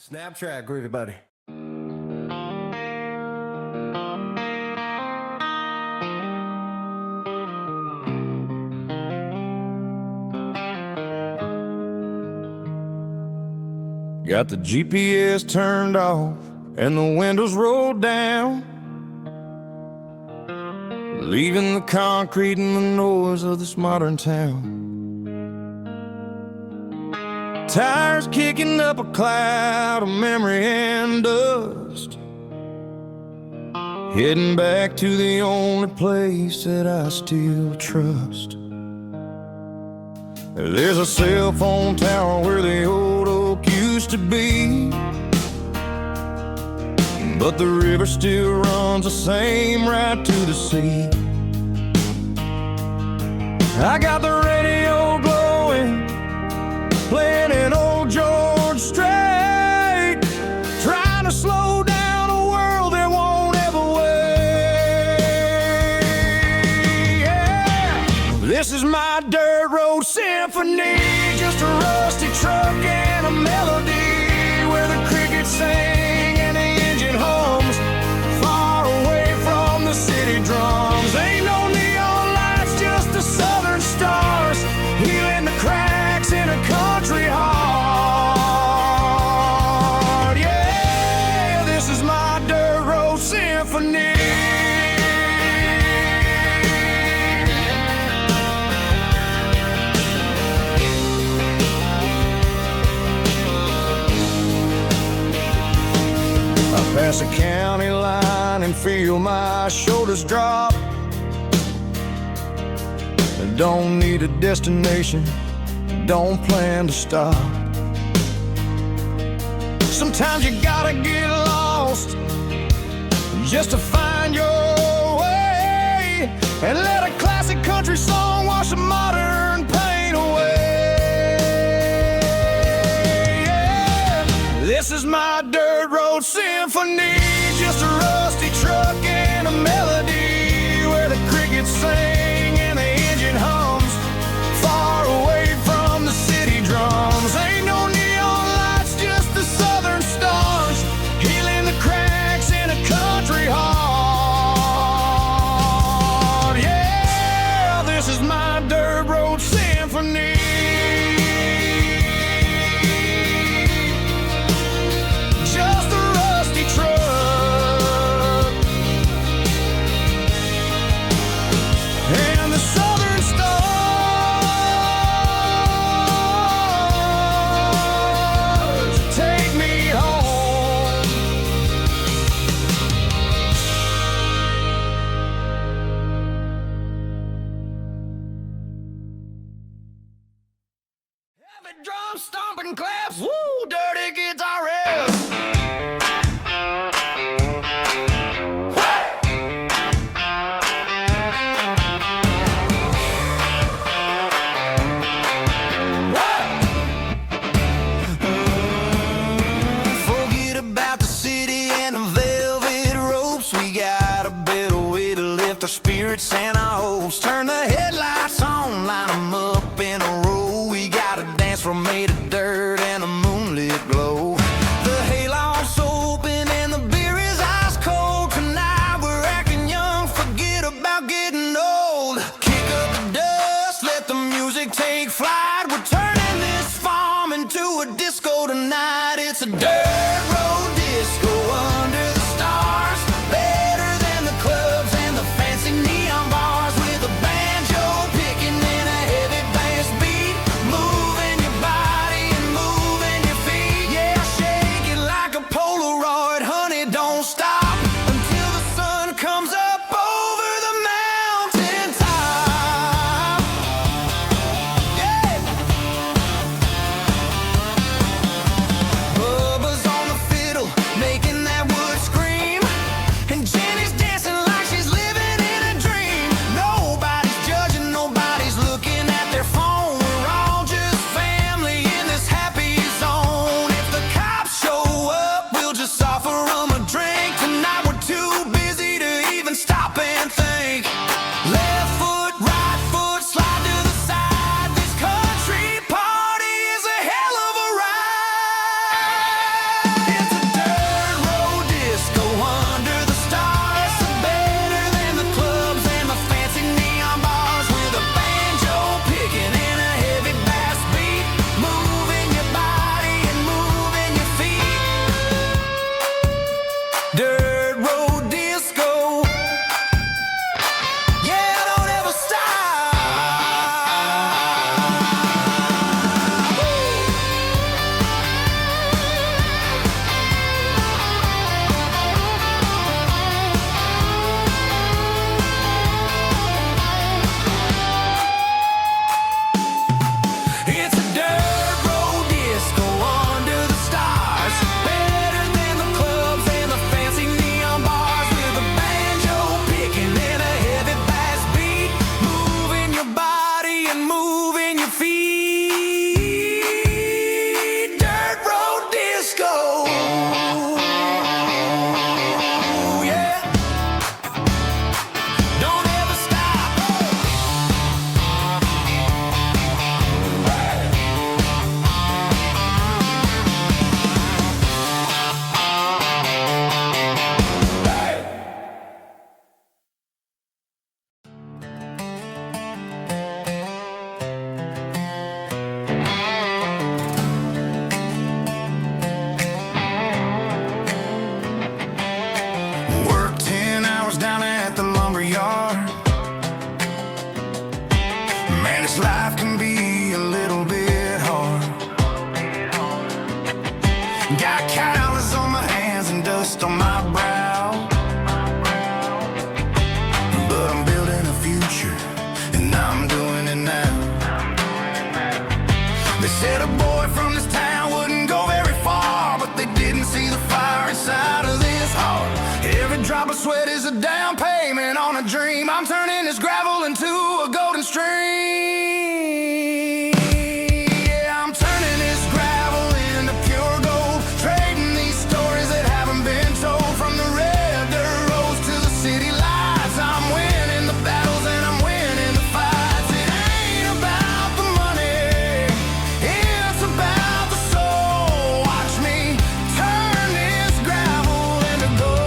Snap track, everybody. Got the GPS turned off and the windows rolled down, leaving the concrete and the noise of this modern town. Tires kicking up a cloud of memory and dust, heading back to the only place that I still trust. There's a cell phone tower where the old oak used to be, but the river still runs the same right to the sea. I got the radio glowing, playing an old George Strait, trying to slow down a world that won't ever wait. Yeah. This is my dirt road symphony, just a rusty truck and a melody where the crickets sing and the engine hums, far away from the city drums. Ain't no neon lights, just the southern stars, healing the cracks in a country heart. Yeah, this is my dirt road symphony. I pass a county line and feel my shoulders drop. I don't need a destination, don't plan to stop. Sometimes you gotta get lost just to find your way, and let a classic country song wash a modern pain away. Yeah. This is my dirt road symphony, just a rusty truck and a melody where the crickets sing and the engine hums, far away from the city drums. Ain't no neon lights, just the southern stars, healing the cracks in a country heart. Yeah, this is my dirt road symphony. Just a rusty truck Callus on my hands and dust on my brow. But I'm building a future, and I'm doing it now. They said a boy from this town wouldn't go very far, but they didn't see the fire inside of this heart. Every drop of sweat is a down payment on a dream. I'm turning this gravel into a golden stream. Yeah, I'm turning this gravel into pure gold, trading these stories that haven't been told. From the red dirt roads to the city lights, I'm winning the battles and I'm winning the fights. It ain't about the money, it's about the soul. Watch me turn this gravel into gold.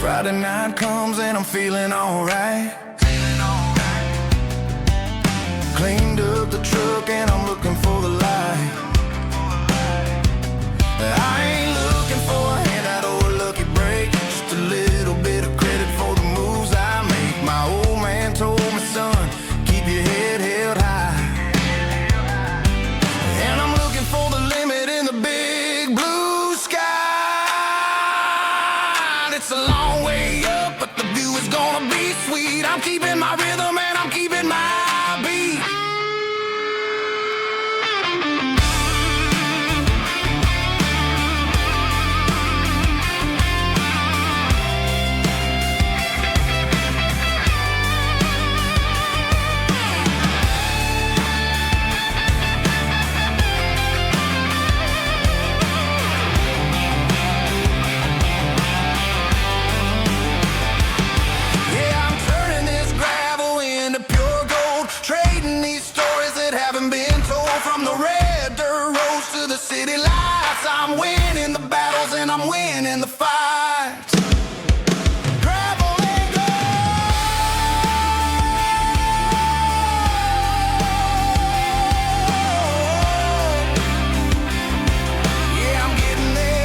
Friday night comes and I'm feeling alright. Cleaned up the truck and I'm looking for the light. I ain't looking for a handout or a lucky break, just a little bit of credit for the moves I make. My old man told me, son, keep your head held high. And I'm looking for the limit in the big blue sky. It's a long way up, but the view is gonna be sweet. I'm keeping my rhythm and I'm keeping my beat. Yeah, I'm turning this gravel into pure gold, trading these stories that haven't been told. From the red dirt roads to the city lights, I'm winning the battles and I'm winning the fights. Gravel and gold. Yeah, I'm getting there.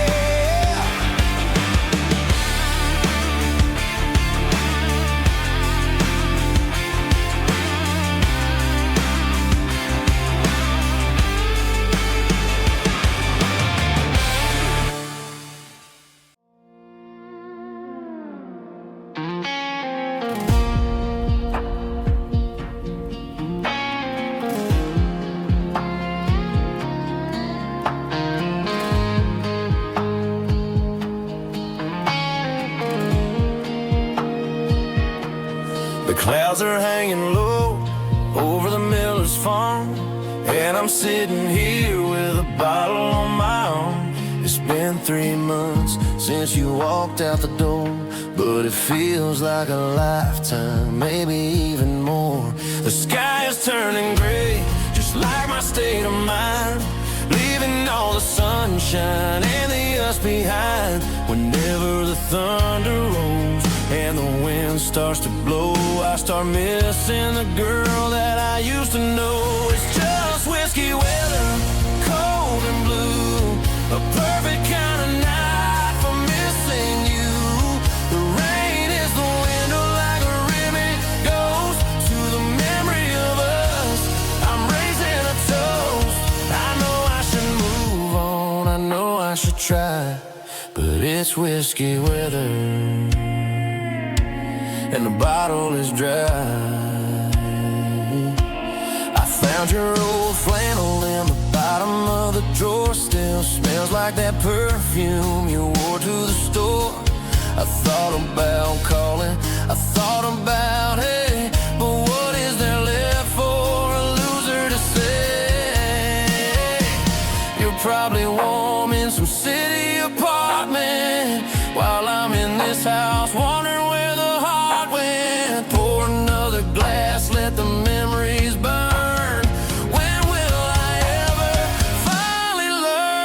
The clouds are hanging low over the miller's farm, and I'm sitting here with a bottle on my arm. It's been 3 months since you walked out the door, but it feels like a lifetime, maybe even more. The sky is turning gray, just like my state of mind, leaving all the sunshine and the us behind. Whenever the thunder rolls and the wind starts to blow, I start missing the girl that I used to know. It's just whiskey weather, cold and blue, a perfect kind of night for missing you. The rain is the window like a ribbon goes to the memory of us. I'm raising a toast. I know I should move on, I know I should try, but it's whiskey weather and the bottle is dry. I found your old flannel in the bottom of the drawer, still smells like that perfume you wore to the store. I thought about calling, I thought about, hey, but what is there left for a loser to say? You're probably warm in some city apartment while I'm in this house wondering where the heart went. Pour another glass, let the memories burn. When will I ever finally learn?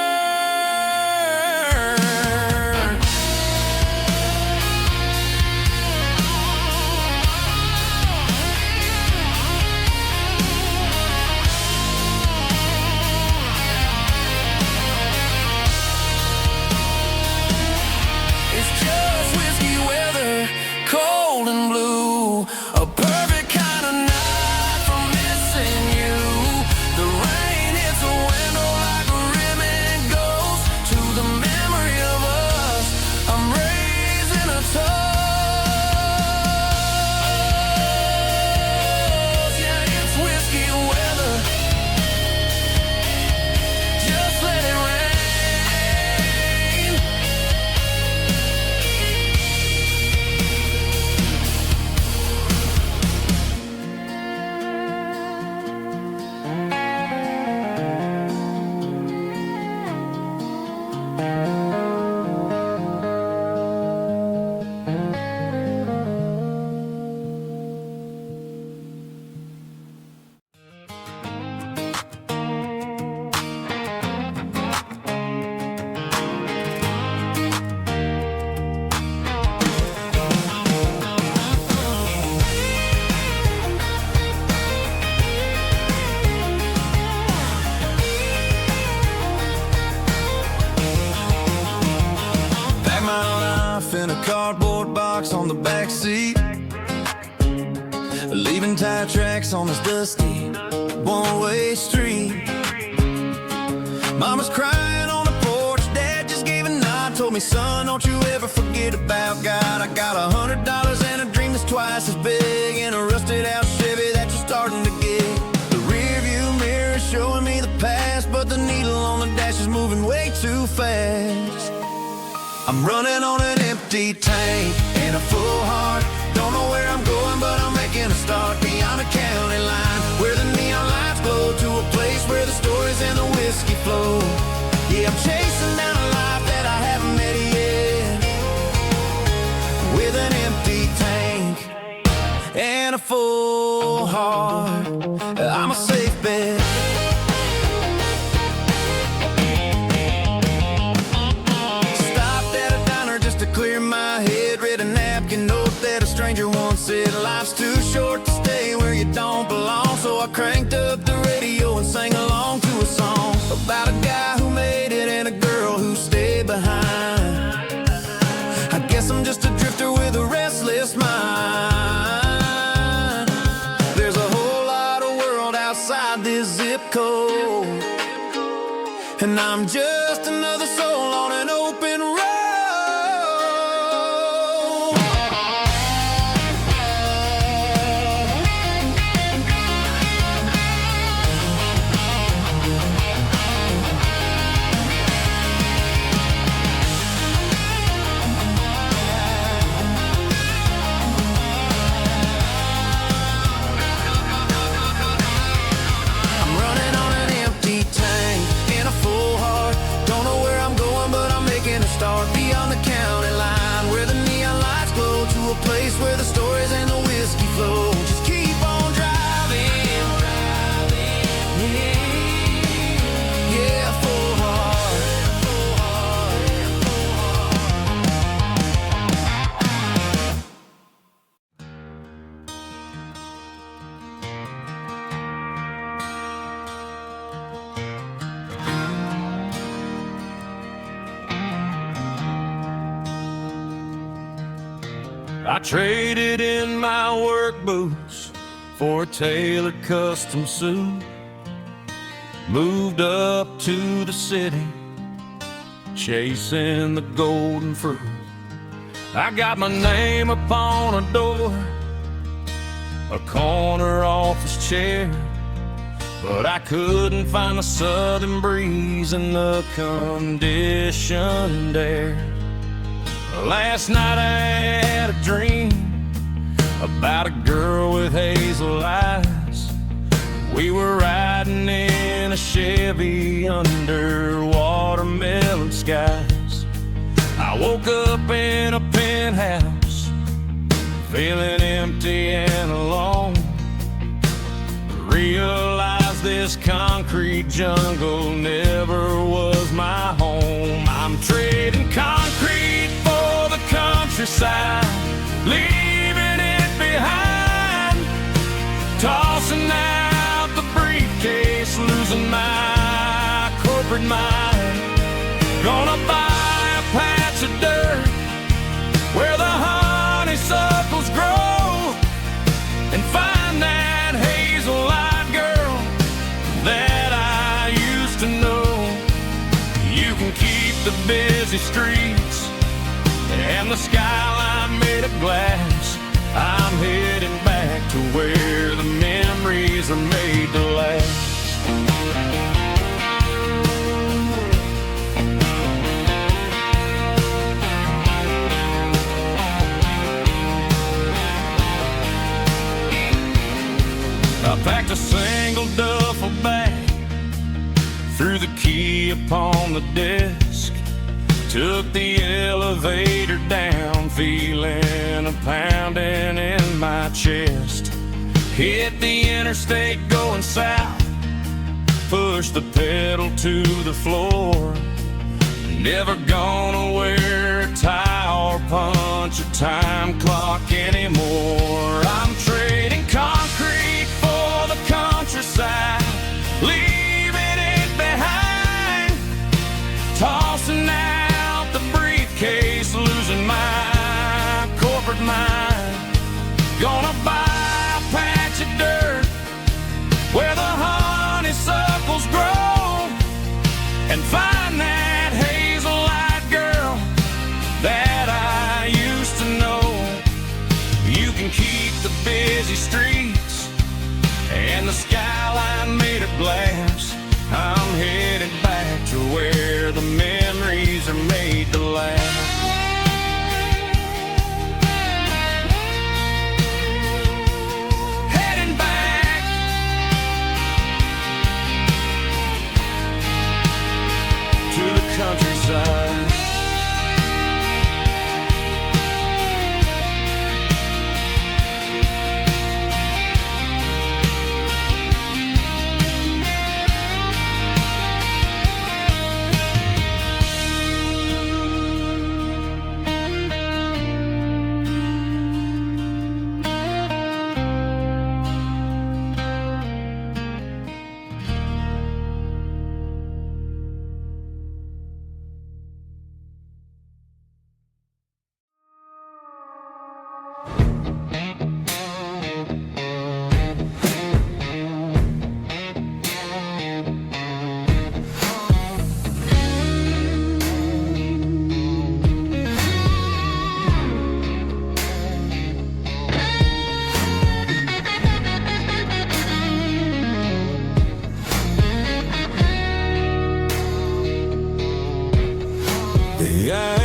box on the back seat, leaving tire tracks on this dusty one-way street. Mama's crying on the porch, Dad just gave a nod, told me, son, don't you ever forget about God. I got $100 and a dream that's twice as big, and a rusted out Chevy that you're starting to get. The rear view mirror is showing me the past, but the needle on the dash is moving way too fast. I'm running on an empty tank and a full heart. Don't know where I'm going, but I'm making a start beyond the county line, where the neon lights glow, to a place where the stories and the whiskey flow. Yeah, I'm chasing down a life that I haven't met yet, with an empty tank and a full heart. I'm a safe bet. Stopped at a diner just to clear my head, read a napkin note that a stranger once said, life's too short to stay where you don't belong. So I cranked up the radio and sang along to a song about a guy who made it and a girl who stayed behind. I guess I'm just a drifter with a restless mind. There's a whole lot of world outside this zip code, and I'm just another soul on an open road. Start beyond the county line, where the neon lights glow, to a place where the stories and the whiskey flow. Just keep on driving, yeah, full heart. I traded in my work boots for a tailored custom suit, moved up to the city, chasing the golden fruit. I got my name upon a door, a corner office chair, but I couldn't find the southern breeze in the conditioned air. Last night I had a dream about a girl with hazel eyes. We were riding in a Chevy under watermelon skies. I woke up in a penthouse, feeling empty and alone. Realized this concrete jungle never was my home. I'm trading concrete for the countryside, leaving it behind, tossing out the briefcase, losing my corporate mind. Gonna buy a patch of dirt where the honeysuckles grow, and find that hazel-eyed girl that I used to know. You can keep the busy streets and the skyline made of glass. I'm heading back to where the memories are made to last. I packed a single duffel bag, threw the key upon the desk, took the elevator down, feeling a pounding in my chest. Hit the interstate going south, pushed the pedal to the floor. Never gonna wear a tie or punch a time clock anymore. I'm trading concrete for the countryside, leaving it behind, tossing out the briefcase, losing my corporate mind.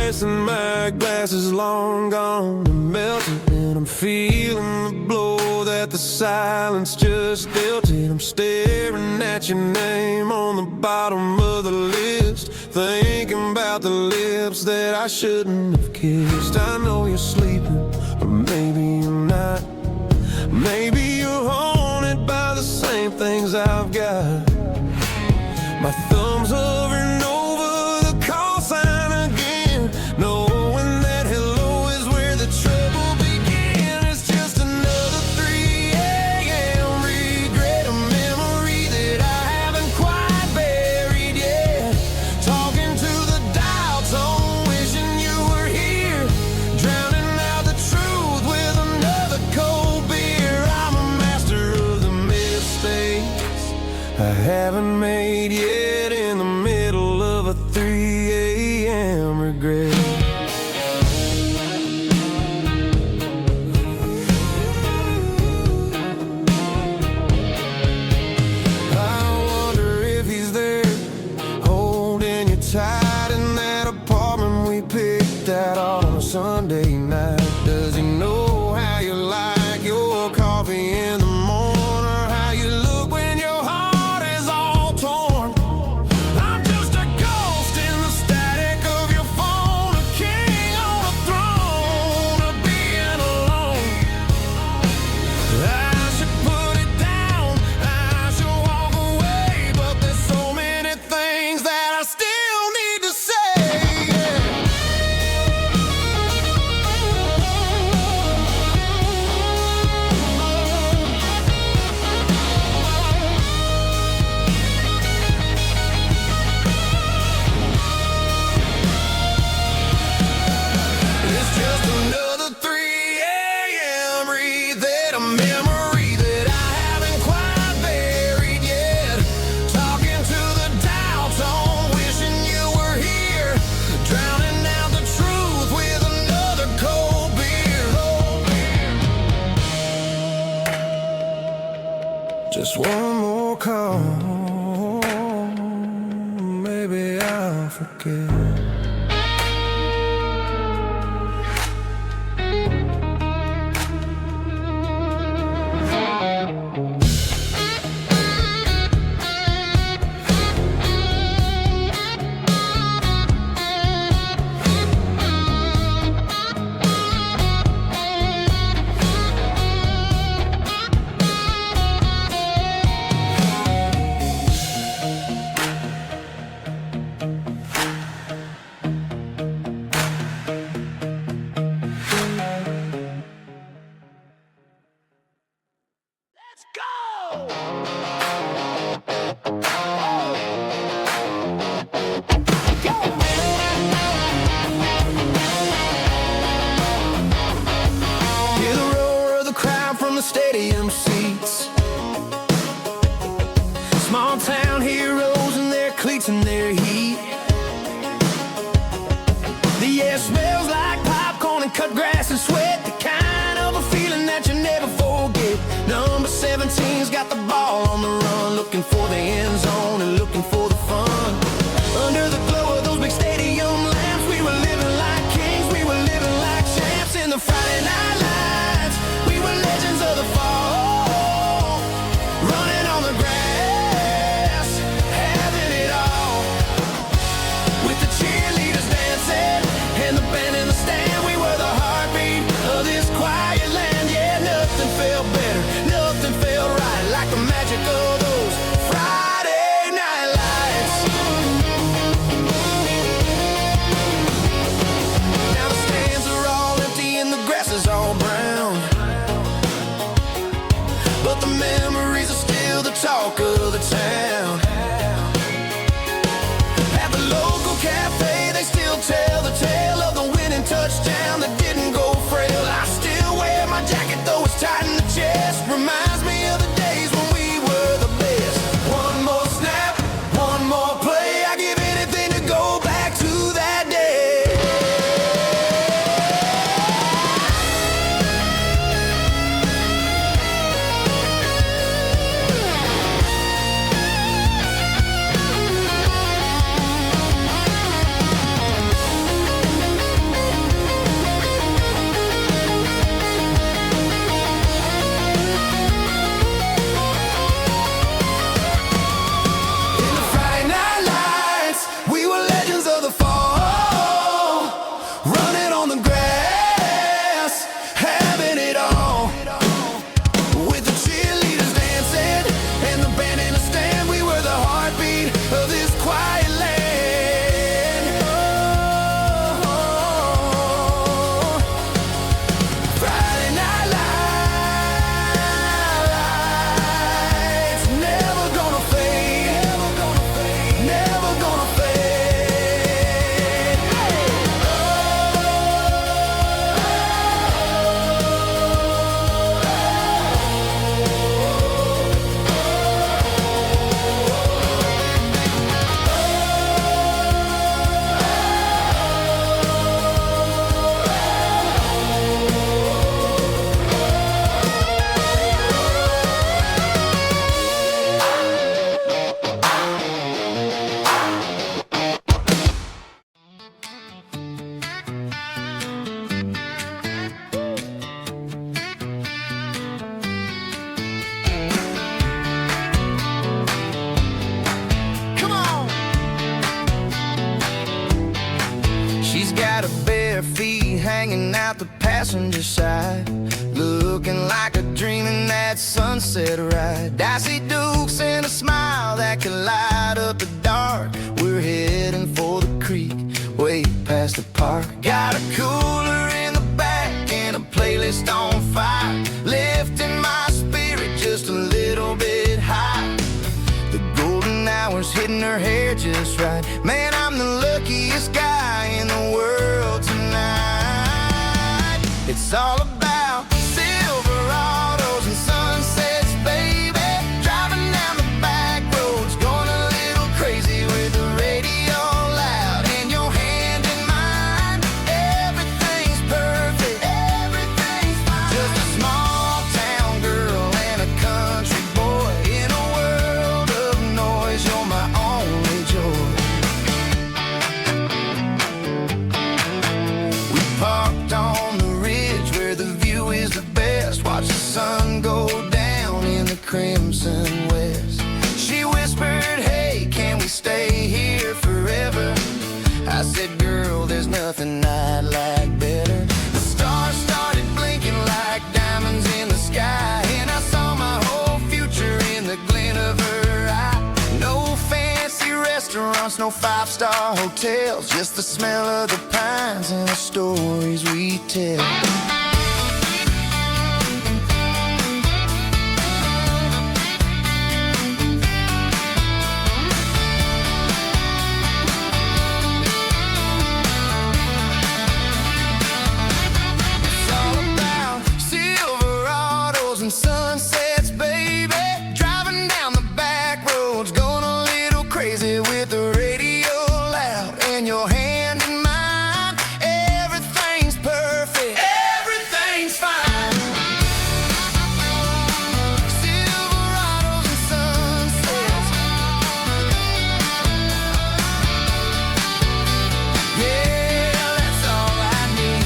ice and my glass is long gone and melted, and I'm feeling the blow that the silence just dealt it. I'm staring at your name on the bottom of the list, thinking about the lips that I shouldn't have kissed. I know you're sleeping, but maybe you're not. Maybe you're haunted by the same things I've got. My thumb's hovering over the call sign again, knowing that hello is where the trouble began. It's just another 3 a.m. regret, a memory that I haven't quite buried yet. Talking to the dial tone, wishing you were here, drowning out the truth with another cold beer. I'm a master of the mistakes I haven't made yet, in the middle of a 3 a.m. regret. I wonder if he's there, holding you tight in that apartment we picked out on a Sunday night. Does he know how you like your coffee in the morning, or how you look when your heart is all torn? I'm just a ghost in the static of your phone, a king on a throne of being alone. I should put it down, I should walk away, but there's so many things that I still need to say. It's just another 3 a.m. read, a memory that I haven't quite buried yet. Talking to the dial tone, wishing you were here, drowning out the truth with another cold beer. Just one more call, maybe I'll forget. Let's go! Hear the roar of the crowd from the stadium seats. Small town heroes in their cleats and their heat. The air smells like popcorn and cut grass and sweat, the kind of a feeling that you never forget. Number 17's got the ball on the run, looking for the end zone and looking for the fun. Under the glow of those big stadium lamps, we were living like kings, we were living like champs in the Friday night lights. We were legends of the fall, running on the grass, having it all. With the cheerleaders dancing and the band in the stand, we were the heartbeat of this quiet land. Yeah, nothing felt better, nothing felt right like the magic of those Friday Had her bare feet hanging out the passenger side, looking like a dream in that sunset ride. Dicey dukes and a smile that could light up the dark. We're heading for the creek, way past the park. Got a cooler in the back and a playlist on fire, lifting my spirit just a little bit high. The golden hours hitting her hair just right. Man, I'm the luckiest guy in the world tonight. It's all about Silverados and sunsets, baby. Driving down the back roads, going a little crazy with the radio loud and your hand in mine. Everything's perfect, everything's fine. Just a small town girl and a country boy in a world of noise. You're my only joy. We parked on the ridge where the view is the best. Watch the sun go down in the crimson west. She whispered, hey, can we stay here forever? I said, girl, there's nothing I'd like better. The stars started blinking like diamonds in the sky, and I saw my whole future in the glint of her eye. No fancy restaurants, no five-star hotels, just the smell of the pines and the stories we tell. It's all about Silverados and sunsets, baby. Driving down the back roads, going a little crazy with the radio loud and your hand in mine. Everything's perfect, everything's fine. Silverados and sunsets. Yeah, that's all I need.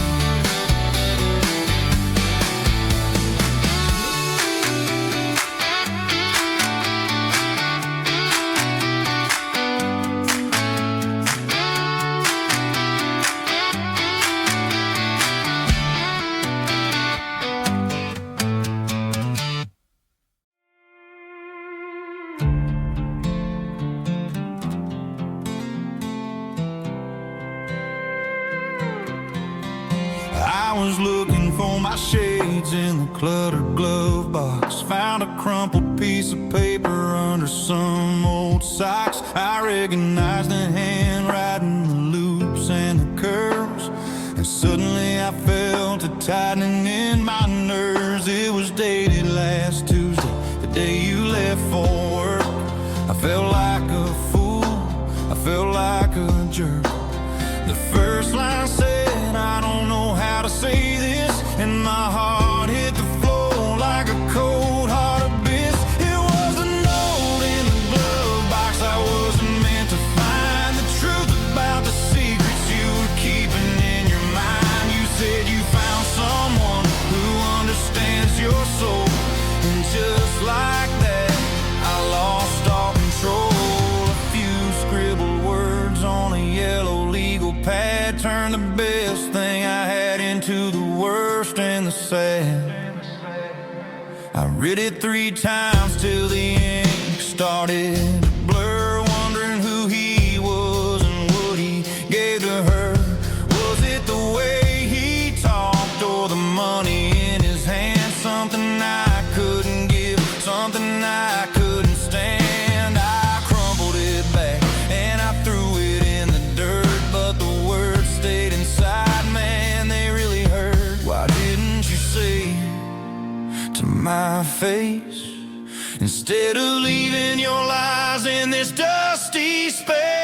I was looking for my shades in the cluttered glove box. Found a crumpled piece of paper under some old socks. I recognized the handwriting, the loops and the curves, and suddenly I felt a tightening in my nerves. It was dated last Tuesday, the day you left for work. I felt like a fool, I felt like a jerk. The first line said, I don't know how to say this, and my heart hit the floor like a cold hard abyss. It was a note in the glove box. I wasn't meant to find the truth about the secrets you were keeping in your mind. You said you found someone who understands your soul, and just like that, I lost all control. A few scribbled words on a yellow legal pad turned the best thing I had into the worst and the sad. I read it 3 times till the ink started to blur, wondering who he was and what he gave to her. Was it the way he talked or the money in his hand? Something I couldn't give, something I couldn't stand. I crumpled it back and I threw it in the dirt, but the words stayed inside. Man, they really hurt. Why didn't you say to my face, instead of leaving your lies in this dusty space?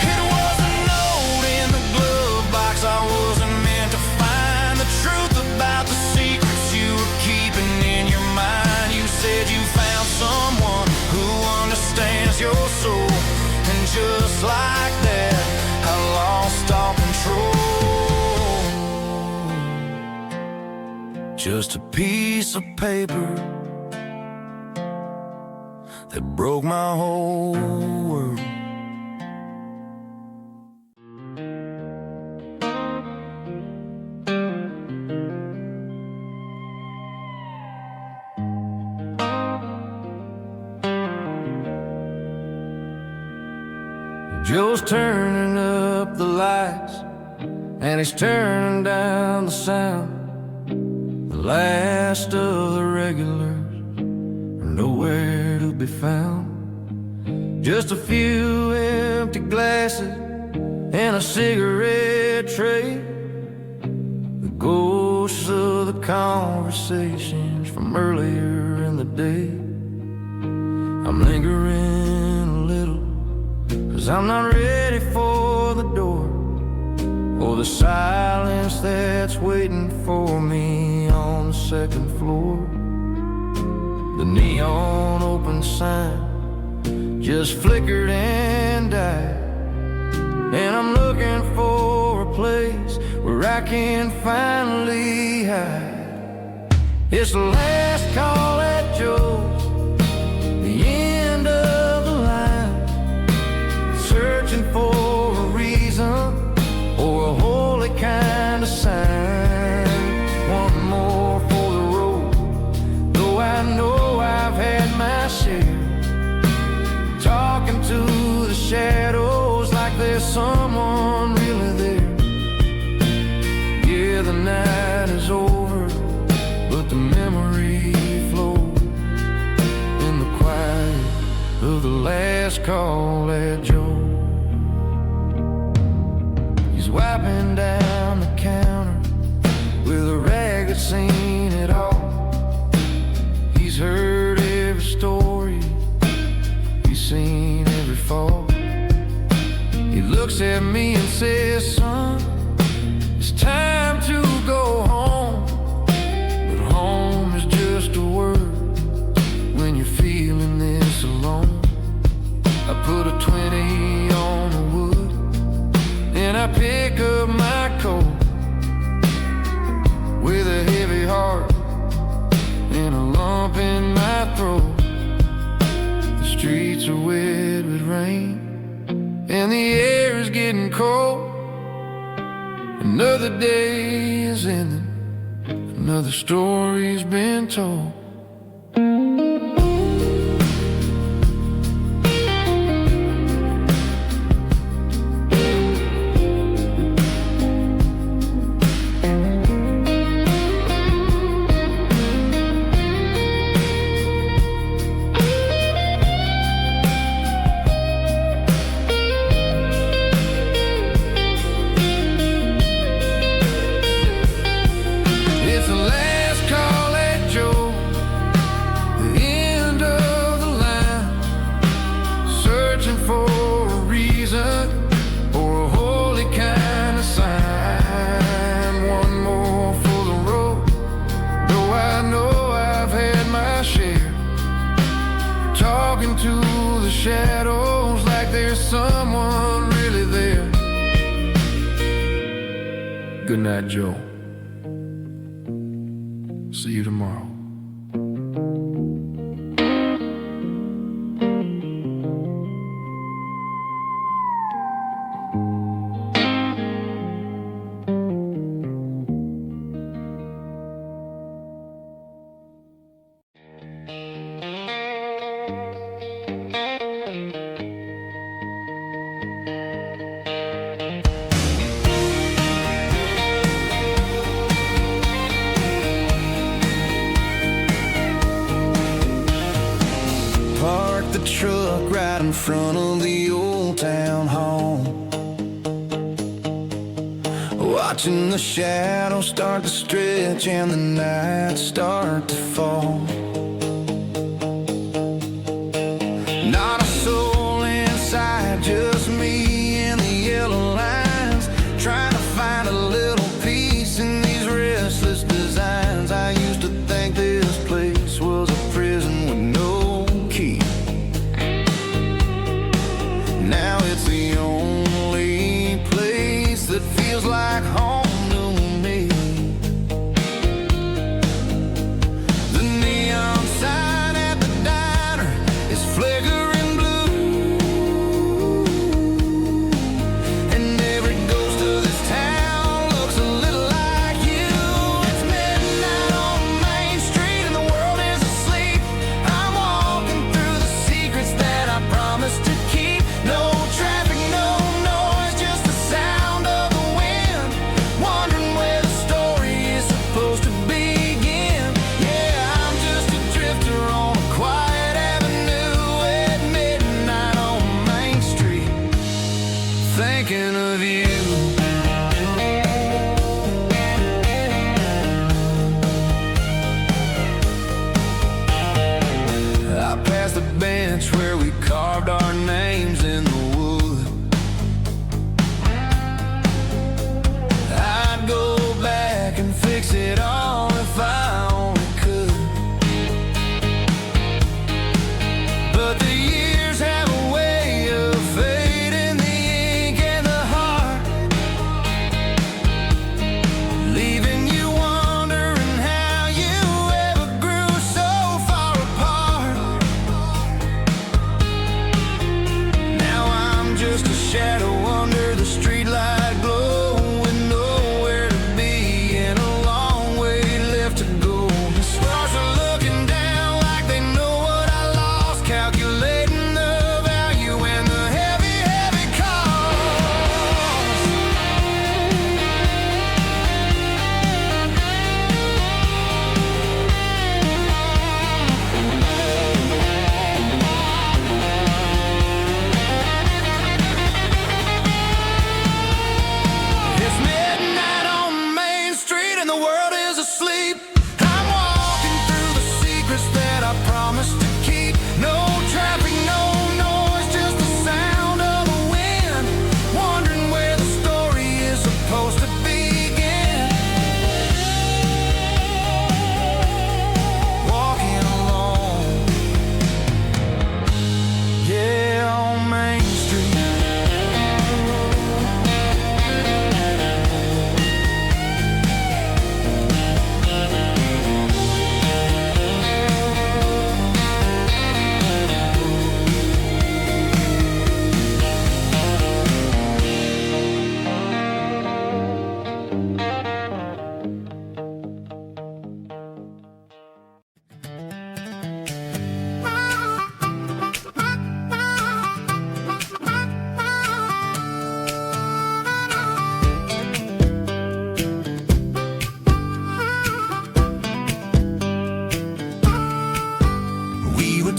It was a note in the glove box. I wasn't meant to find the truth about the secrets you were keeping in your mind. You said you just a piece of paper that broke my whole world. Joe's turning up the lights, and he's turning down the sound. The last of the regulars are nowhere to be found. Just a few empty glasses and a cigarette tray, the ghosts of the conversations from earlier in the day. I'm lingering a little, 'cause I'm not ready for the door, or the silence that's waiting for me on the second floor. The neon open sign just flickered and died, and I'm looking for a place where I can finally hide. It's the last call at Joe's, the end of the line, searching for a reason or a holy kind of sign. One more for the road, though I know I've had my share. Talking to the shadows like there's someone really there. Yeah, the night is over, but the memory flows in the quiet of the last call at Joe. He's wiping down the counter with a rag that's seen it all. He's heard every story, he's seen every fall. He looks at me and says, son, it's time to go home. But home is just a word when you're feeling this alone. I put a 20 on the wood, and I pick up my coat with a heavy heart and a lump in my throat. The streets are wet with rain, and the air is getting cold. Another day is ending, another story's been told. Shadows like there's someone really there. Good night, Joe. See you tomorrow. Truck right in front of the old town hall, watching the shadows start to stretch and the nights start to fall. Not a soul inside, just me and the yellow lines, trying to find a little peace in these restless designs. I used to think this place was a prison with no key. Now it's the only place that feels like home to me.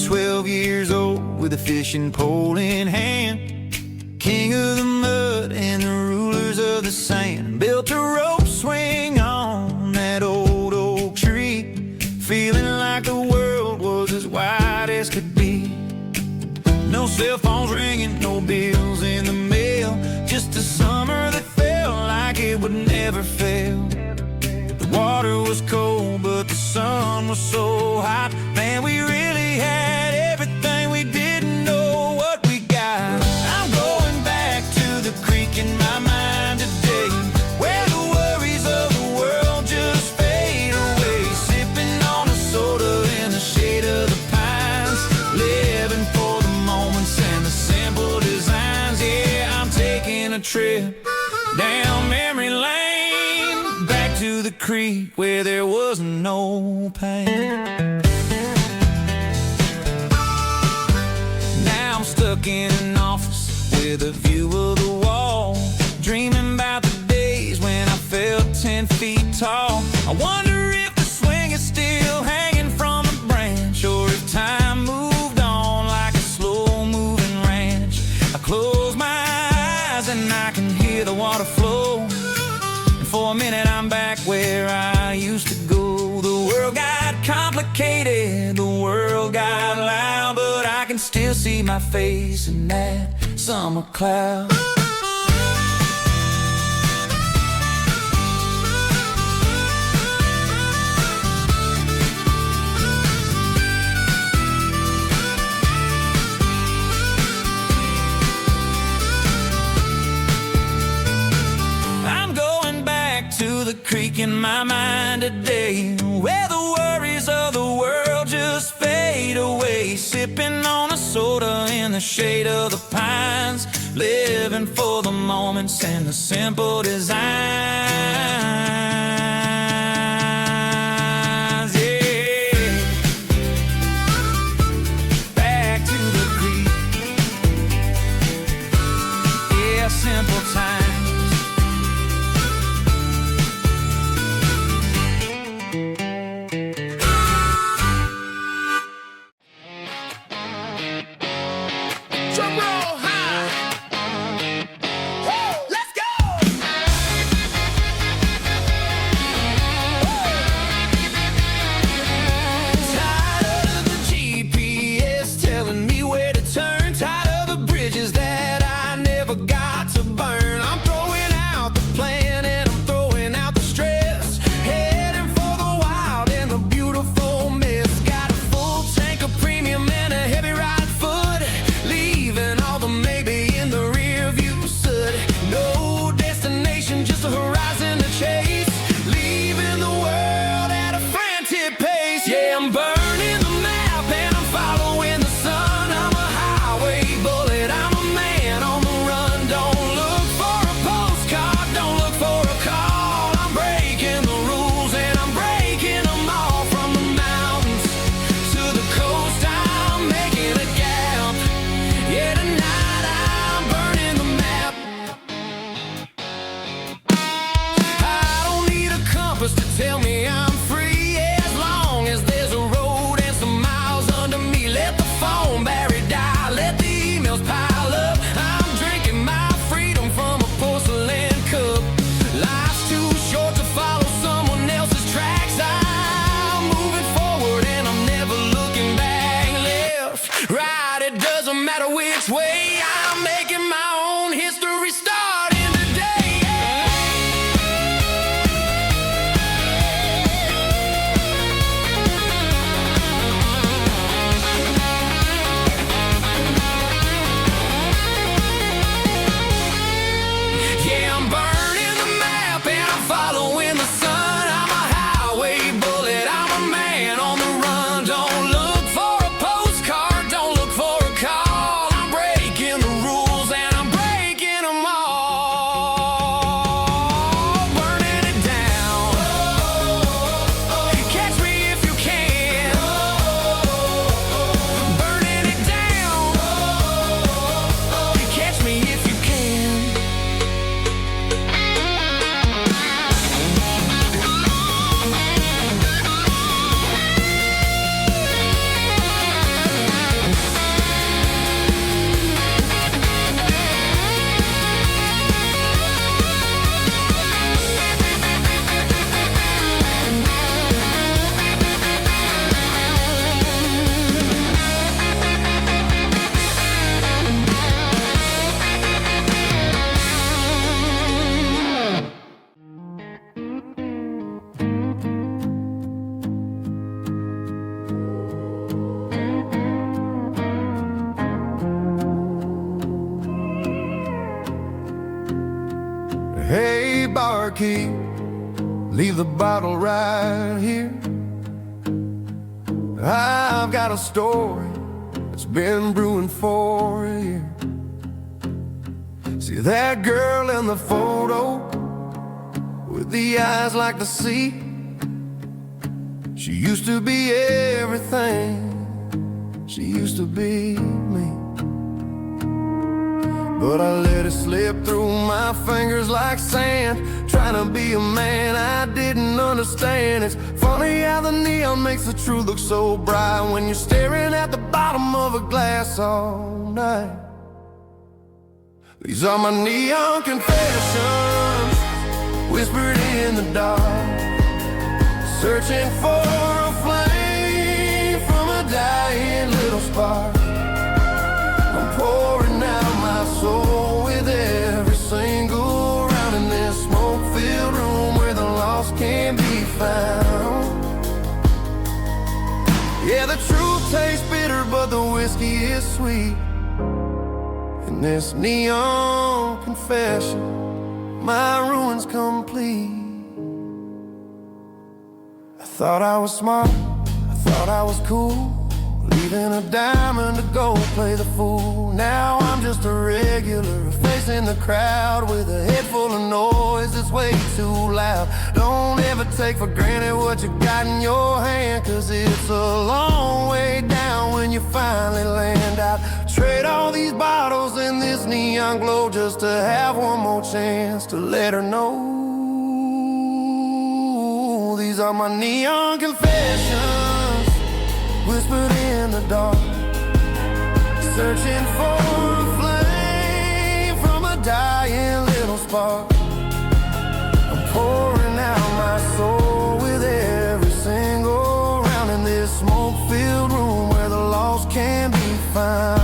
12 years old with a fishing pole in hand, king of the mud and the rulers of the sand. Built a rope swing on that old oak tree, feeling like the world was as wide as could be. No cell phones ringing, no bills in the mail, just a summer that felt like it would never fail. The water was cold, but the sun was so hot. Man, we really had everything, we didn't know what we got. I'm going back to the creek in my mind today, where the worries of the world just fade away. Sipping on a soda in the shade of the pines, living for the moments and the simple designs. Yeah, I'm taking a trip down memory lane, back to the creek where there was no pain. Now I'm stuck in an office with a view of the wall, dreaming about the days when I felt 10 feet tall. I wonder if the swing is still hanging from a branch, or if time moved on like a slow-moving ranch. I close my eyes and I can hear the water flow, and for a minute I'm back where I used to go. The world got complicated, the world got loud, but I can still see my face in that summer cloud. I'm going back to the creek in my mind today, where the worries of the world just fade away. Sipping on a soda in the shade of the pines, living for the moments and the simple designs. Yeah, back to the creek. Yeah, simple times. Drum roll high. Woo, let's go. Tired of the GPS telling me where to turn, tired of the bridges that I never got to burn. I'm throwing out the plan and I'm throwing out the stress, heading for the wild and the beautiful mist. Got a full tank of premium and a heavy right foot, leaving all the maybe in the rear view soot. No destination, just a horizon to chase, leaving the world at a frantic pace. Yeah, I'm burning the map and I'm following the sun. I'm a highway bullet, I'm a man on the run. Don't look for a postcard, don't look for a call. I'm breaking the rules and I'm breaking them all. From the mountains to the coast, I'm making a gap. Yeah, tonight I'm burning the map. I don't need a compass to tell me I'm free, as long as there's a road and some miles under me. Let the phone battery die, let the emails pile up. I'm drinking my freedom from a porcelain cup. Life's too short to follow someone else's tracks. I'm moving forward and I'm never looking back. Left, right, it doesn't matter which way. I'm making my own history starting today. Yeah, I'm burning the map and I'm following the sun. I'm a highway bullet, I'm a man on the run. Don't look for a postcard, don't look for a call. I'm breaking the rules key, leave the bottle right here. I've got a story that's been brewing for a year. See that girl in the photo with the eyes like the sea? She used to be everything, she used to be me. But I let it slip through my fingers like sand, trying to be a man I didn't understand. It's funny how the neon makes the truth look so bright when you're staring at the bottom of a glass all night. These are my neon confessions, whispered in the dark, searching for a flame from a dying little spark. I'm pouring out my soul with every single round in this smoke-filled room where the lost can be found. Yeah, the truth tastes bitter, but the whiskey is sweet. In this neon confession, my ruin's complete. I thought I was smart, I thought I was cool, leaving a diamond to go play the fool. Now I'm just a regular, facing the crowd with a head full of noise that's way too loud. Don't ever take for granted what you got in your hand, cause it's a long way down when you finally land out. Trade all these bottles and this neon glow just to have one more chance to let her know. These are my neon confessions, whispered in the dark, searching for a flame from a dying little spark. I'm pouring out my soul with every single round in this smoke-filled room where the lost can be found.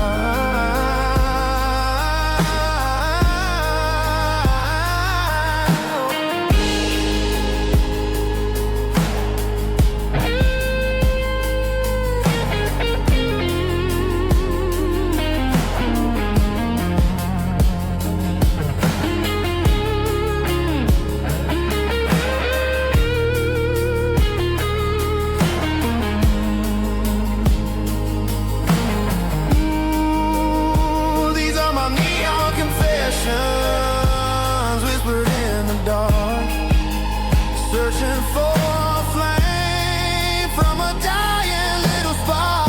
Whispered in the dark, searching for a flame from a dying little spark.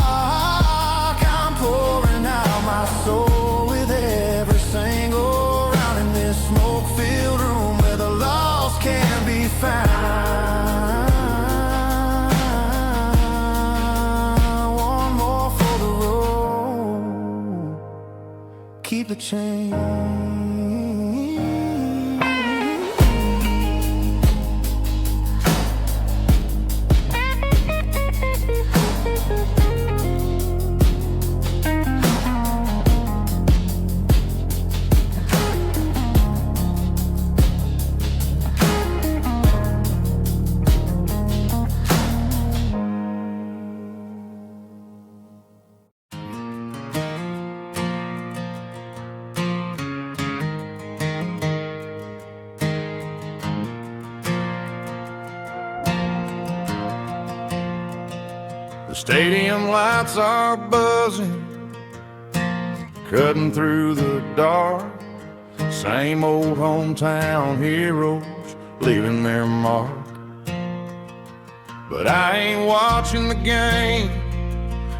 I'm pouring out my soul with every single round in this smoke-filled room where the lost can be found. One more for the road, keep the change. The stadium lights are buzzing, cutting through the dark. Same old hometown heroes leaving their mark. But I ain't watching the game,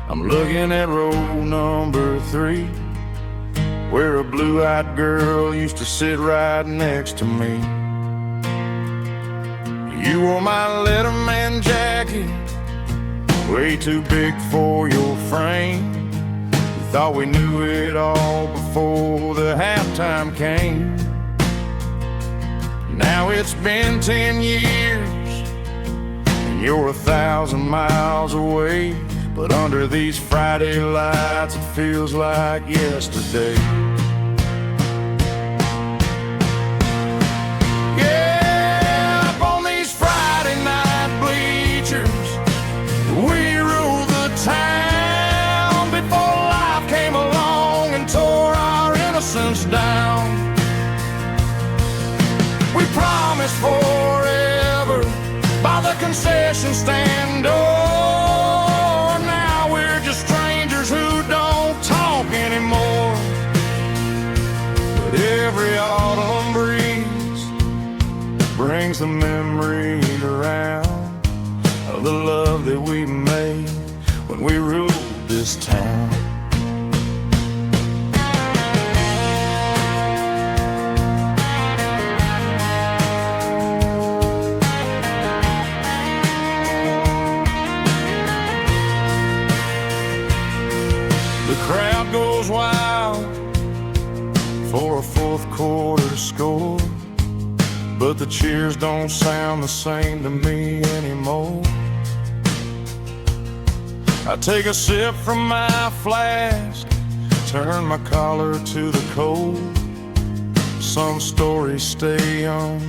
I'm looking at row number 3, where a blue-eyed girl used to sit right next to me. You wore my Letterman jacket, way too big for your frame. We thought we knew it all before the halftime came. Now it's been 10 years and you're 1,000 miles away, but under these Friday lights it feels like yesterday. Yeah, up on these Friday night bleachers, we rule the town before life came along and tore our innocence down. We promised for concession stand door. Now we're just strangers who don't talk anymore. But every autumn breeze brings the memories around of the love that we made when we ruled this town. The crowd goes wild for a fourth quarter score, but the cheers don't sound the same to me anymore. I take a sip from my flask, turn my collar to the cold. Some stories stay young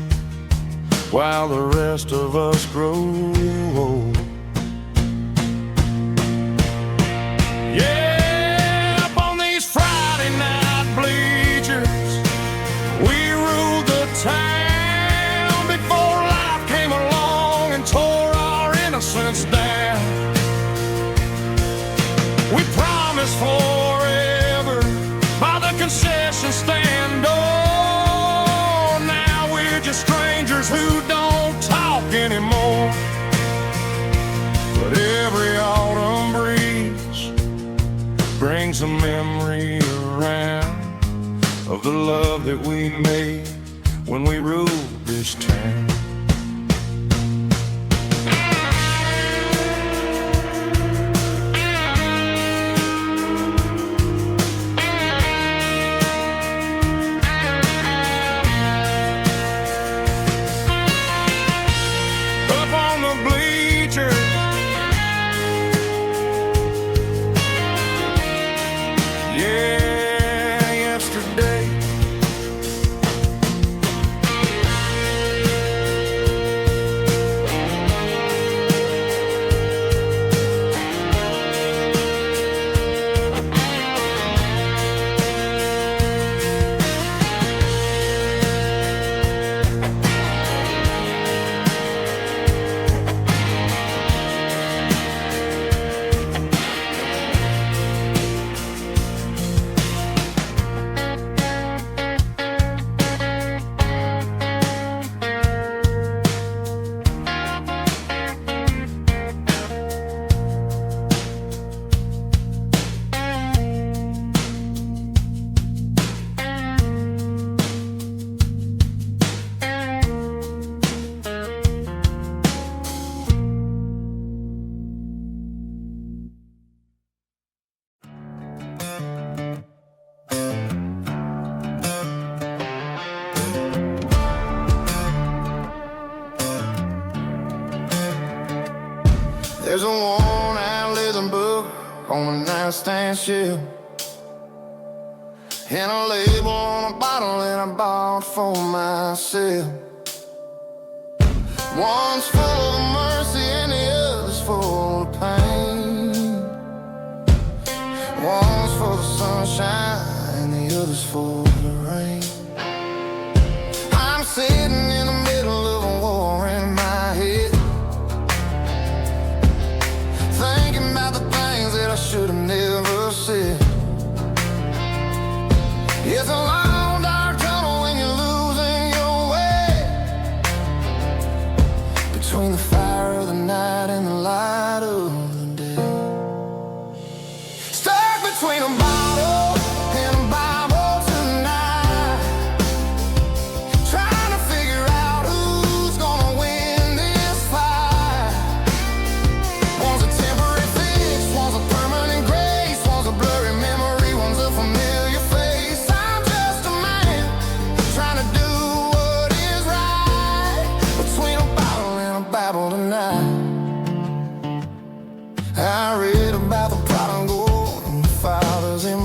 while the rest of us grow old. Yeah, up on these Friday night bleachers, we ruled the town before life came along and tore our innocence down. We promised forever by the concession stand door. Now we're just strangers who don't talk anymore. But every autumn breeze brings a memory around of the love that we made when we ruled this town. There's a worn-out little book on the nightstand shelf, and a label on a bottle that I bought for myself. One's full of mercy and the other's full of pain. One's for the sunshine and the other's for the rain. I'm sitting in the middle of a war in my head, thinking about the things that I should have never said. It's a long dark tunnel when you're losing your way, between the fire of the night and the light of the day. Stuck between a bottle and a Bible tonight, trying to figure out who's gonna win this fight. One's a temporary fix, one's a permanent grace, one's a blurry memory, one's a familiar face. I'm just a man trying to do what is right, between a bottle and a Bible tonight. I read about the prodigal and the fathers in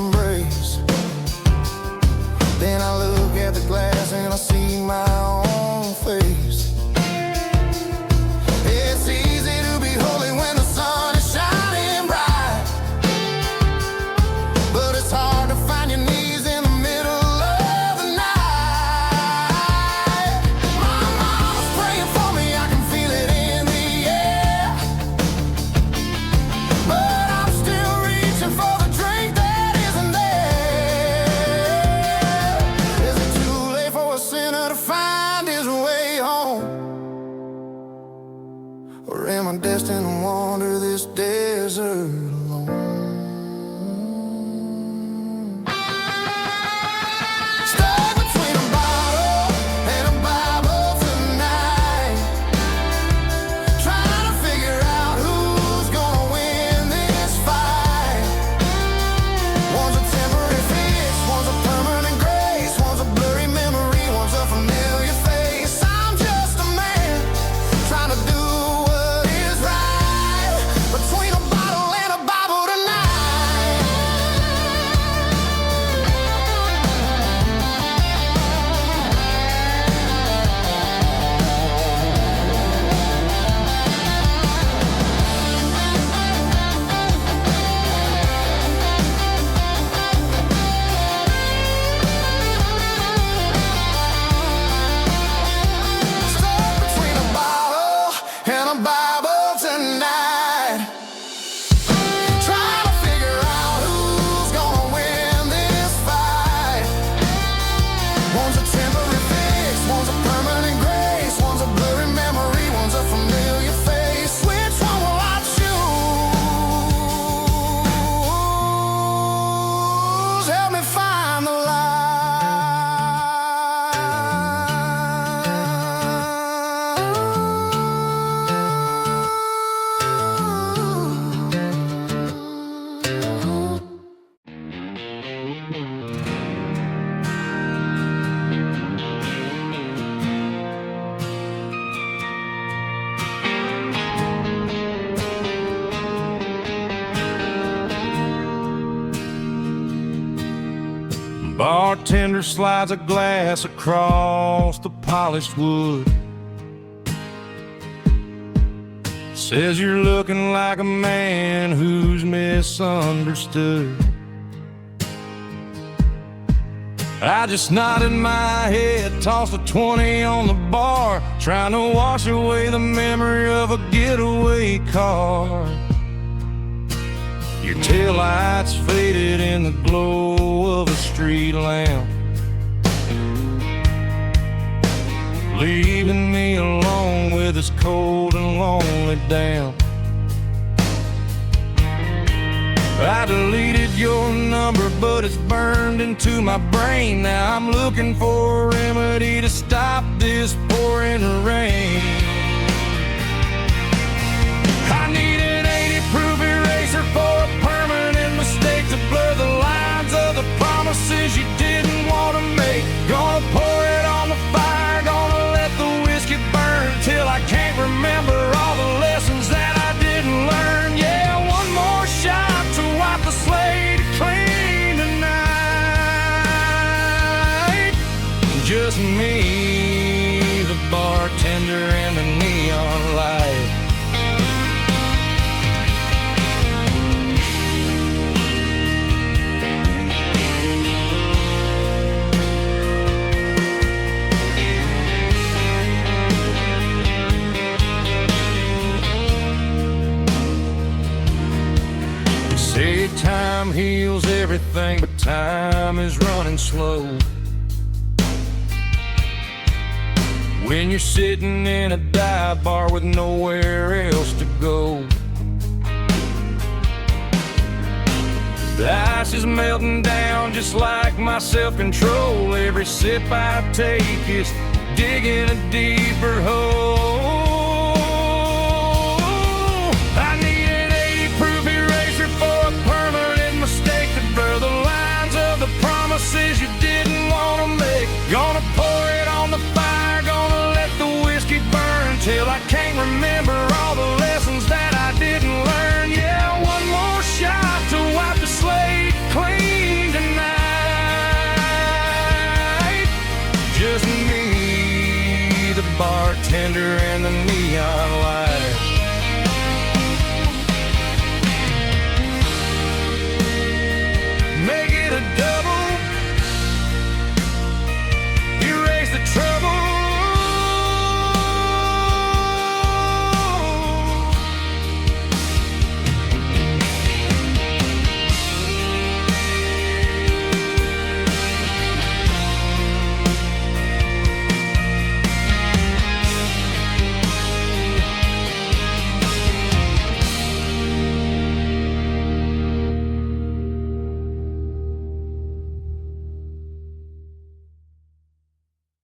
Bartender slides a glass across the polished wood. Says you're looking like a man who's misunderstood. I just nodded my head, tossed a 20 on the bar, trying to wash away the memory of a getaway car. Your taillights faded in the glow of a street lamp, leaving me alone with this cold and lonely damp. I deleted your number, but it's burned into my brain. Now I'm looking for a remedy to stop this pouring rain. I need an 80-proof eraser for a permanent mistake, to blur the lines of the promises you didn't want to make. Gonna pour it on the fire, gonna let the whiskey burn till I can't remember all the lessons that I didn't learn. Yeah, one more shot to wipe the slate clean tonight. Just me, the bartender, and the neon light. Say time heals everything, but time is running slow. When you're sitting in a dive bar with nowhere else to go, the ice is melting down just like my self-control. Every sip I take is digging a deeper hole. I need an 80-proof eraser for a permanent mistake, to blur the lines of the promises you didn't want to make. Gonna pour it on the fire, gonna let the whiskey burn till I can't remember all the lessons that I didn't learn. Yeah, one more shot to wipe the slate clean tonight. Just me, the bartender, and the